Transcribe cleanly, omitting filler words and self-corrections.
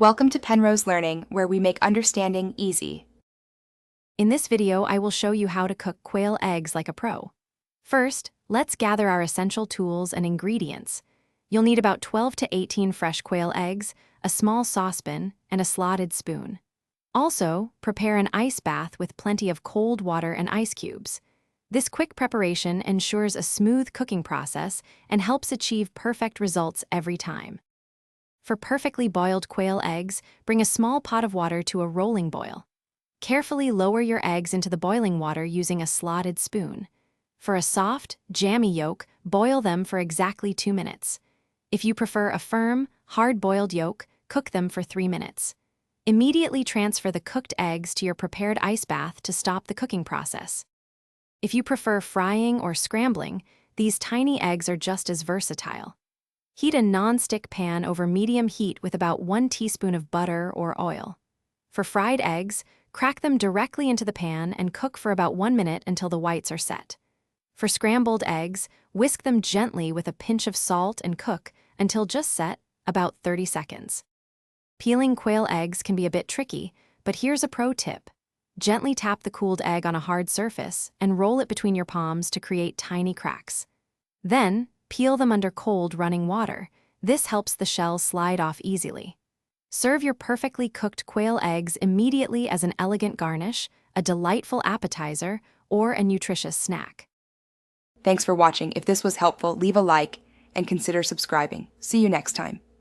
Welcome to Penrose Learning, where we make understanding easy. In this video, I will show you how to cook quail eggs like a pro. First, let's gather our essential tools and ingredients. You'll need about 12 to 18 fresh quail eggs, a small saucepan, and a slotted spoon. Also, prepare an ice bath with plenty of cold water and ice cubes. This quick preparation ensures a smooth cooking process and helps achieve perfect results every time. For perfectly boiled quail eggs, bring a small pot of water to a rolling boil. Carefully lower your eggs into the boiling water using a slotted spoon. For a soft, jammy yolk, boil them for exactly 2 minutes. If you prefer a firm, hard-boiled yolk, cook them for 3 minutes. Immediately transfer the cooked eggs to your prepared ice bath to stop the cooking process. If you prefer frying or scrambling, these tiny eggs are just as versatile. Heat a non-stick pan over medium heat with about 1 teaspoon of butter or oil. For fried eggs, crack them directly into the pan and cook for about 1 minute until the whites are set. For scrambled eggs, whisk them gently with a pinch of salt and cook until just set, about 30 seconds. Peeling quail eggs can be a bit tricky, but here's a pro tip. Gently tap the cooled egg on a hard surface and roll it between your palms to create tiny cracks. Then, peel them under cold, running water. This helps the shells slide off easily. Serve your perfectly cooked quail eggs immediately as an elegant garnish, a delightful appetizer, or a nutritious snack. Thanks for watching. If this was helpful, leave a like and consider subscribing. See you next time.